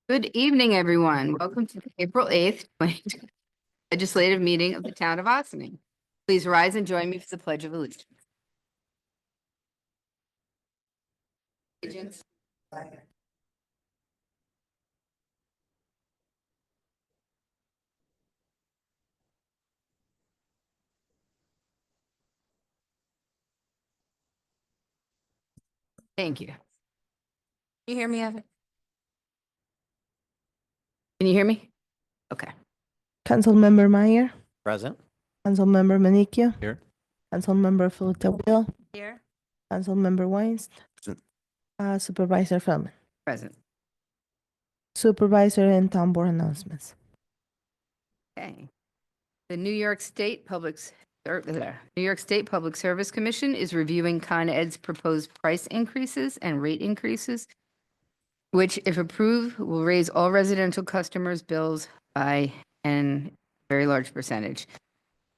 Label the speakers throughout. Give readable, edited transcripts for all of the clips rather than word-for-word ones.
Speaker 1: Good evening, everyone. Welcome to the April 8th, 2020 legislative meeting of the town of Austining. Please rise and join me for the Pledge of Allegiance. Allegiance. Thank you. Can you hear me, Evan? Can you hear me? Okay.
Speaker 2: Councilmember Meyer,
Speaker 3: Present.
Speaker 2: Councilmember Manicchio,
Speaker 3: Here.
Speaker 2: Councilmember Filatello,
Speaker 1: Here.
Speaker 2: Councilmember Weinst,
Speaker 3: Present.
Speaker 2: Supervisor Feldman,
Speaker 1: Present.
Speaker 2: Supervisor and Town Board announcements.
Speaker 1: Okay. The New York State Public Service Commission is reviewing Con Ed's proposed price increases and rate increases, which, if approved, will raise all residential customers' bills by a very large percentage.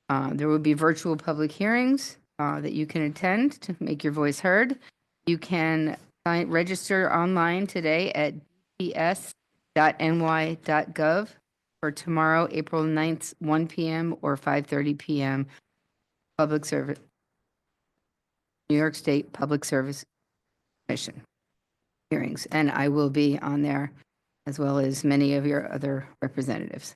Speaker 1: There will be virtual public hearings that you can attend to make your voice heard. You can register online today at bps.ny.gov for tomorrow, April 9th, 1 p.m. or 5:30 p.m. Public Service, New York State Public Service Commission hearings, and I will be on there as well as many of your other representatives.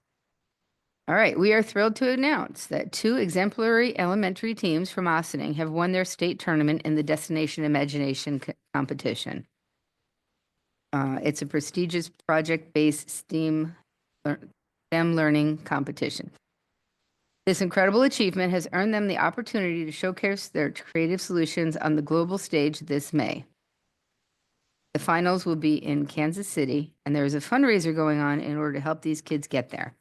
Speaker 1: All right, we are thrilled to announce that 2 exemplary elementary teams from Austining have won their state tournament in the Destination Imagination competition. It's a prestigious project-based STEM learning competition. This incredible achievement has earned them the opportunity to showcase their creative solutions on the global stage this May. The finals will be in Kansas City, and there is a fundraiser going on in order to help these kids get there.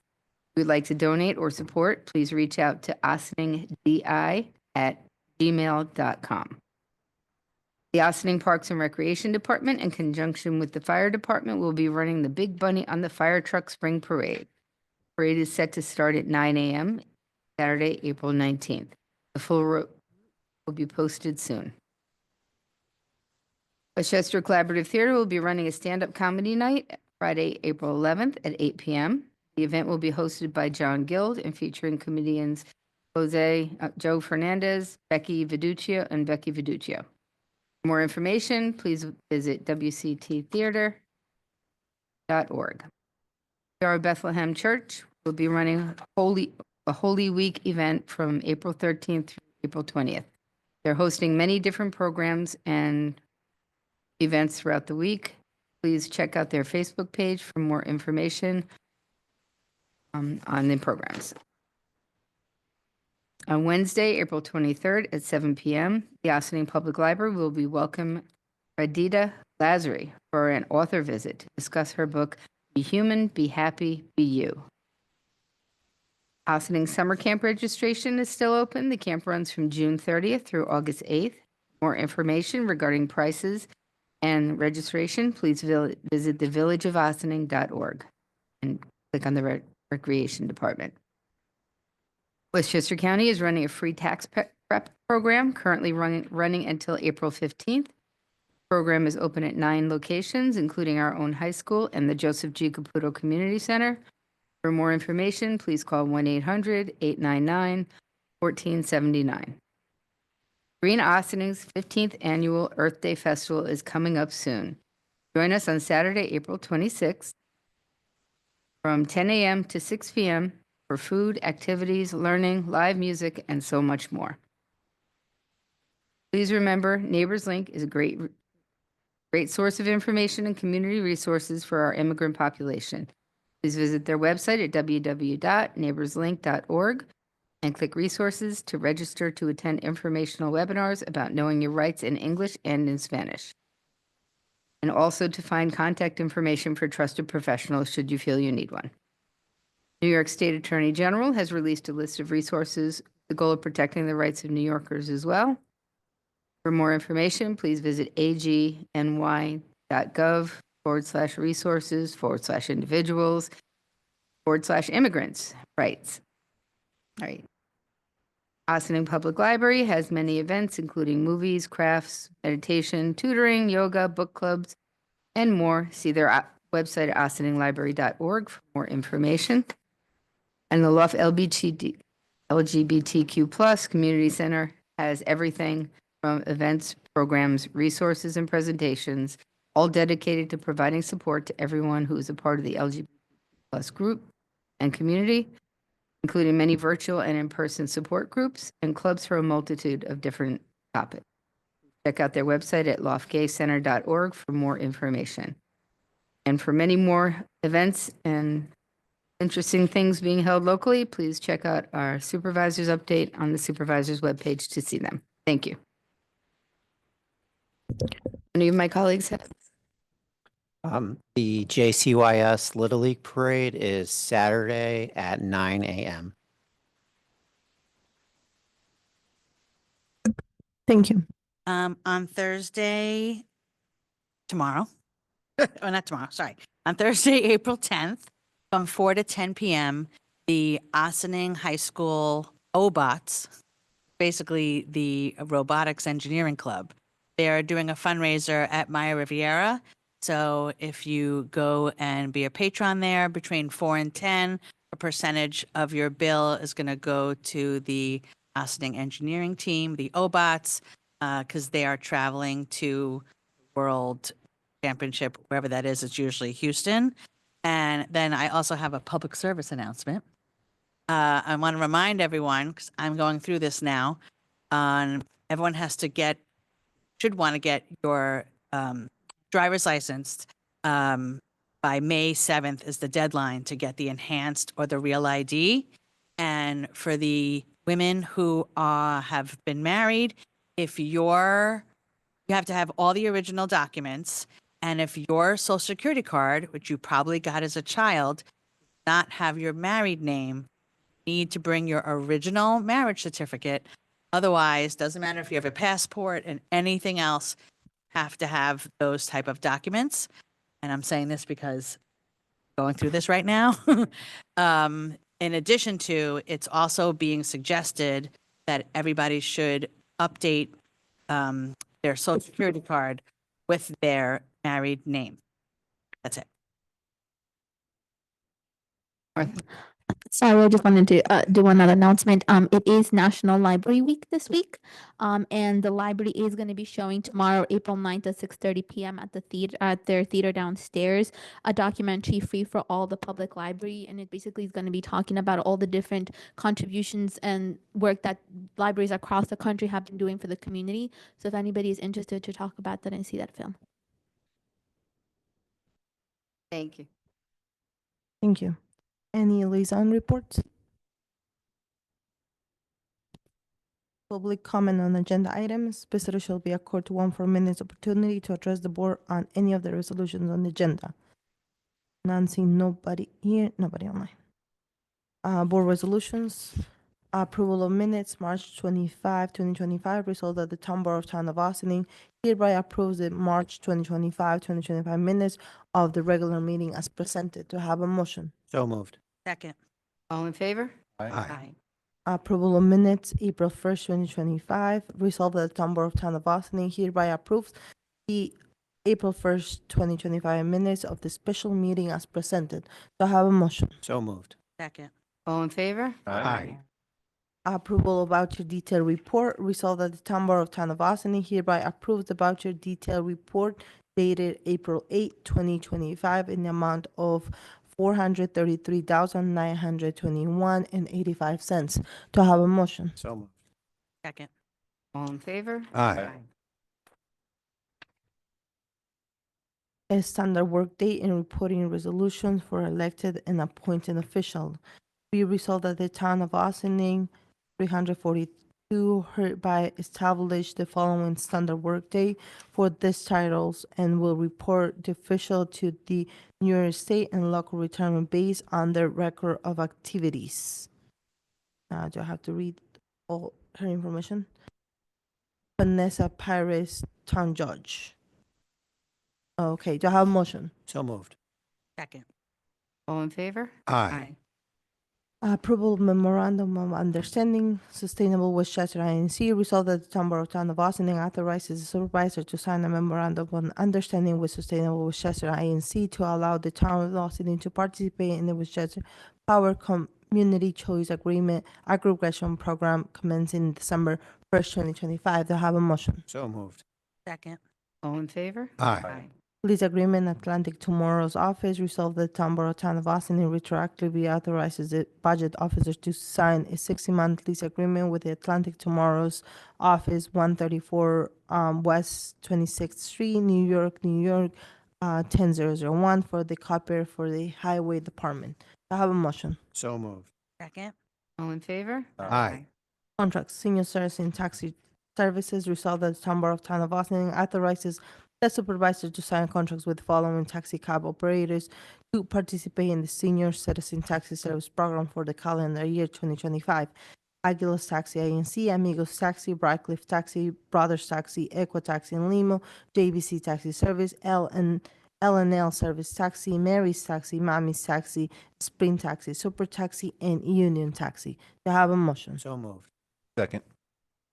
Speaker 1: If you'd like to donate or support, please reach out to austiningdi@gmail.com. The Austining Parks and Recreation Department, in conjunction with the Fire Department, will be running the Big Bunny on the Fire Truck Spring Parade. The parade is set to start at 9 a.m. Saturday, April 19th. The full route will be posted soon. Westchester Collaborative Theater will be running a stand-up comedy night Friday, April 11th at 8 p.m. The event will be hosted by John Guild and featuring comedians Joe Fernandez, Becky Viduccio, and Becky Viduccio. For more information, please visit wcttheater.org. Our Bethlehem Church will be running a Holy Week event from April 13th through April 20th. They're hosting many different programs and events throughout the week. Please check out their Facebook page for more information on the programs. On Wednesday, April 23rd at 7 p.m., the Austining Public Library will be welcoming Radita Lazary for an author visit to discuss her book, Be Human, Be Happy, Be You. Austining Summer Camp registration is still open. The camp runs from June 30th through August 8th. More information regarding prices and registration, please visit thevillageofaustining.org and click on the Recreation Department. Westchester County is running a free tax prep program, currently running until April 15th. The program is open at 9 locations, including our own high school and the Joseph G. Caputo Community Center. For more information, please call 1-800-899-1479. Green Austining's 15th Annual Earth Day Festival is coming up soon. Join us on Saturday, April 26th from 10 a.m. to 6 p.m. for food, activities, learning, live music, and so much more. Please remember, Neighbors Link is a great source of information and community resources for our immigrant population. Please visit their website at www.neighborslink.org and click resources to register to attend informational webinars about knowing your rights in English and in Spanish. And also to find contact information for trusted professionals should you feel you need one. New York State Attorney General has released a list of resources with the goal of protecting the rights of New Yorkers as well. For more information, please visit agny.gov/resources/individuals/immigrants rights. All right. Austining Public Library has many events, including movies, crafts, meditation, tutoring, yoga, book clubs, and more. See their website at austininglibrary.org for more information. And the Luff LGBTQ+ Community Center has everything from events, programs, resources, and presentations, all dedicated to providing support to everyone who is a part of the LGBT+ group and community, including many virtual and in-person support groups and clubs for a multitude of different topics. Check out their website at loftgaycenter.org for more information. And for many more events and interesting things being held locally, please check out our supervisor's update on the supervisor's webpage to see them. Thank you. Any of my colleagues have?
Speaker 3: The JCYS Little League Parade is Saturday at 9 a.m.
Speaker 2: Thank you.
Speaker 4: On Thursday, tomorrow, oh, not tomorrow, sorry. On Thursday, April 10th, from 4 to 10 p.m., the Ossining High School OBOTS, basically the Robotics Engineering Club, they are doing a fundraiser at Maya Riviera. So if you go and be a patron there between 4 and 10, a percentage of your bill is going to go to the Ossining Engineering Team, the OBOTS, because they are traveling to World Championship, wherever that is. It's usually Houston. And then I also have a public service announcement. I want to remind everyone, because I'm going through this now, everyone should want to get your driver's license by May 7th is the deadline to get the enhanced or the real ID. And for the women who have been married, if you have to have all the original documents, and if your social security card, which you probably got as a child, does not have your married name, you need to bring your original marriage certificate. Otherwise, doesn't matter if you have a passport and anything else, have to have those type of documents. And I'm saying this because going through this right now. In addition to, it's also being suggested that everybody should update their social security card with their married name. That's it.
Speaker 5: Sorry, I just wanted to do another announcement. It is National Library Week this week, and the library is going to be showing tomorrow, April 9th at 6:30 p.m. at the theater, at their theater downstairs, a documentary free for all the public library, and it basically is going to be talking about all the different contributions and work that libraries across the country have been doing for the community. So if anybody is interested to talk about that and see that film.
Speaker 1: Thank you.
Speaker 2: Thank you. Any liaison reports? Public comment on agenda items. Visitors shall be accorded 1 4 minutes opportunity to address the board on any of the resolutions on the agenda. None seen, nobody here, nobody online. Board resolutions. Approval of minutes, March 25, 2025. Result that the Town Board of Town of Ossining hereby approves the March 2025 minutes of the regular meeting as presented. To have a motion.
Speaker 3: So moved.
Speaker 4: Second.
Speaker 1: All in favor?
Speaker 3: Aye.
Speaker 2: Approval of minutes, April 1st, 2025. Resolved that the Town Board of Town of Ossining hereby approves the April 1st, 2025 minutes of the special meeting as presented. Do I have a motion?
Speaker 3: So moved.
Speaker 4: Second.
Speaker 1: All in favor?
Speaker 3: Aye.
Speaker 2: Approval of voucher detail report. Resolved that the Town Board of Town of Ossining hereby approves the voucher detail report dated April 8, 2025 in the amount of $433,921.85. Do I have a motion?
Speaker 3: So moved.
Speaker 4: Second.
Speaker 1: All in favor?
Speaker 3: Aye.
Speaker 2: A standard work date and reporting resolutions for elected and appointed officials. Be resolved that the Town of Ossining 342 hereby establish the following standard workday for these titles and will report the official to the New York State and local retirement base on their record of activities. Now, do I have to read all her information? Vanessa Pires, Town Judge. Okay, do I have a motion?
Speaker 3: So moved.
Speaker 4: Second.
Speaker 1: All in favor?
Speaker 3: Aye.
Speaker 2: Approval of memorandum of understanding, Sustainable Westchester INC, resolved that the Town Borough Town of Austining authorizes the supervisor to sign a memorandum of understanding with Sustainable Westchester INC to allow the Town of Austining to participate in the Westchester Power Community Choice Agreement aggregation program commencing December 1st, 2025. Do I have a motion?
Speaker 3: So moved.
Speaker 4: Second.
Speaker 1: All in favor?
Speaker 3: Aye.
Speaker 2: Lease agreement, Atlantic Tomorrow's Office, resolved that Town Borough Town of Austining retroactively authorizes the budget officer to sign a 60-month lease agreement with the Atlantic Tomorrow's Office, 134 West 26th Street, New York, 10001, for the copier for the Highway Department. I have a motion.
Speaker 3: So moved.
Speaker 4: Second.
Speaker 1: All in favor?
Speaker 3: Aye.
Speaker 2: Contracts, senior citizen taxi services, resolved that the Town Borough of Town of Austining authorizes the supervisor to sign contracts with the following taxi cab operators to participate in the senior citizen taxi service program for the calendar year 2025. Aguilas Taxi INC, Amigos Taxi, Brightcliff Taxi, Brothers Taxi, Equa Taxi and Limo, JBC Taxi Service, L&L Service Taxi, Mary's Taxi, Mommy's Taxi, Spring Taxi, Super Taxi, and Union Taxi. Do I have a motion?
Speaker 3: So moved.
Speaker 6: Second.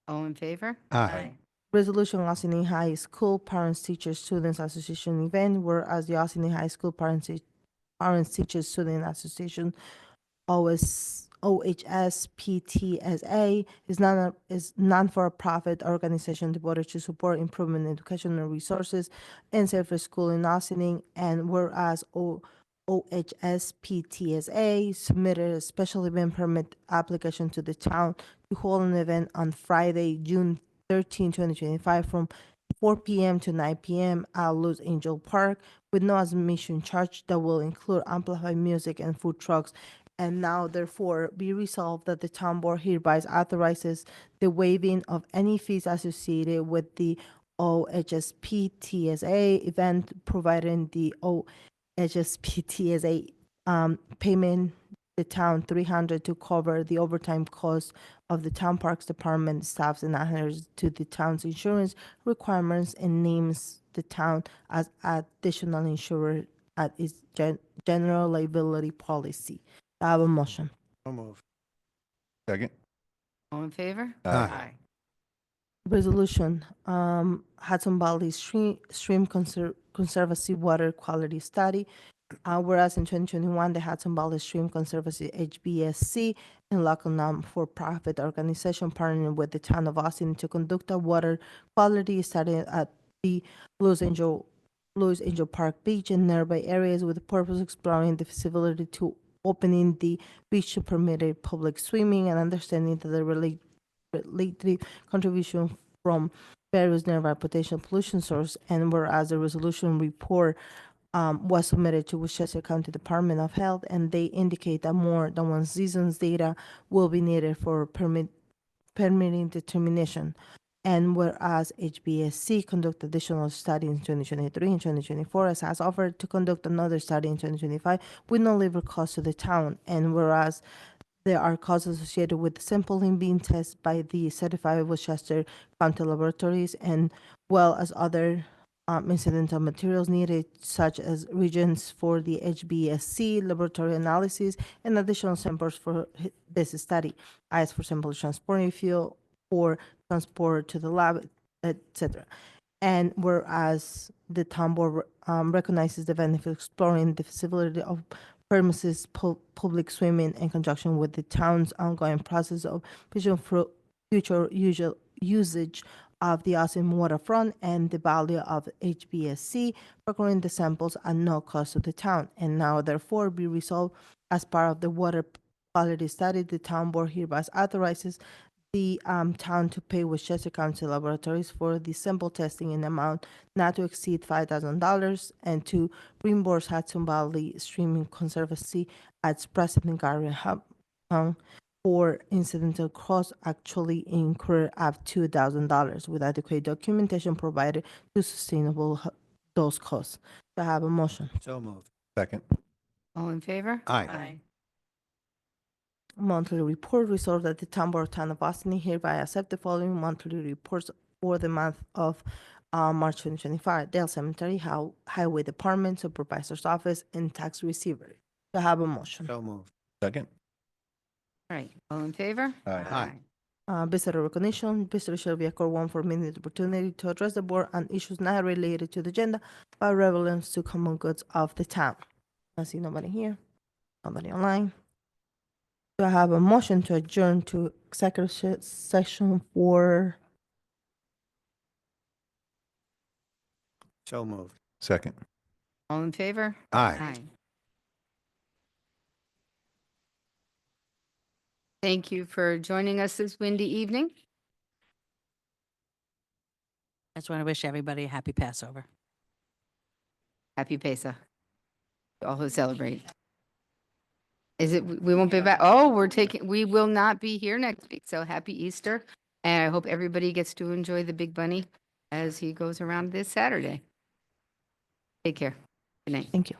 Speaker 1: All in favor?
Speaker 3: Aye.
Speaker 2: Resolution Austining High School Parents Teachers Students Association event, whereas the Austining High School Parents Teachers Student Association OHSPTSA is non-for-profit organization devoted to support improvement in educational resources and safer school in Austining, and whereas OHSPTSA submitted a special event permit application to the town to hold an event on Friday, June 13, 2025, from 4 p.m. to 9 p.m. at Los Angel Park with no admission charge that will include amplified music and food trucks. And now, therefore, be resolved that the town board hereby authorizes the waiving of any fees associated with the OHSPTSA event, providing the OHSPTSA payment the town $300 to cover the overtime costs of the town parks department staffs and adherence to the town's insurance requirements, and names the town as additional insurer at its general liability policy. I have a motion.
Speaker 3: So moved.
Speaker 6: Second.
Speaker 1: All in favor?
Speaker 3: Aye.
Speaker 2: Resolution, Hudson Valley Stream Conservancy Water Quality Study. Whereas in 2021, the Hudson Valley Stream Conservancy HBSC and local non-for-profit organization partnered with the town of Austin to conduct a water quality study at the Los Angeles Park Beach and nearby areas with the purpose of exploring the feasibility to opening the beach to permitted public swimming and understanding that the related contribution from various nearby potential pollution source. And whereas the resolution report was submitted to Westchester County Department of Health, and they indicate that more than one season's data will be needed for permitting determination. And whereas HBSC conducted additional study in 2023 and 2024, as has offered to conduct another study in 2025 with no labor cost to the town. And whereas there are costs associated with sampling being tested by the certified Westchester County laboratories, and well as other incidental materials needed, such as reagents for the HBSC laboratory analysis and additional samples for this study, as for sample transporting fuel or transport to the lab, etc. And whereas the town board recognizes the benefit of exploring the feasibility of premises public swimming in conjunction with the town's ongoing process of future usage of the Austin waterfront and the value of HBSC, procuring the samples at no cost to the town. And now, therefore, be resolved as part of the water quality study, the town board hereby authorizes the town to pay Westchester County Laboratories for the sample testing in amount not to exceed $5,000 and to reimburse Hudson Valley Stream Conservancy at President Gary Hung for incidental costs actually incurred up to $2,000 with adequate documentation provided to sustainable those costs. Do I have a motion?
Speaker 3: So moved.
Speaker 6: Second.
Speaker 1: All in favor?
Speaker 3: Aye.
Speaker 2: Monthly report, resolved that the town board of Town of Austin hereby accept the following monthly reports for the month of March 2025. Dale Cemetery, Highway Department, Supervisor's Office, and Tax Receiver. Do I have a motion?
Speaker 3: So moved.
Speaker 6: Second.
Speaker 1: All right, all in favor?
Speaker 6: Aye.
Speaker 2: Visitor recognition, visitor shall be accorded 1 4-minute opportunity to address the board on issues not related to the agenda but relevant to common goods of the town. I see nobody here, nobody online. Do I have a motion to adjourn to executive session for,
Speaker 3: So moved.
Speaker 6: Second.
Speaker 1: All in favor?
Speaker 6: Aye.
Speaker 1: Thank you for joining us this windy evening.
Speaker 4: I just want to wish everybody a happy Passover.
Speaker 1: Happy Pesach. To all who celebrate. Is it, we won't be back, oh, we will not be here next week, so happy Easter. And I hope everybody gets to enjoy the Big Bunny as he goes around this Saturday. Take care. Good night.
Speaker 2: thank you.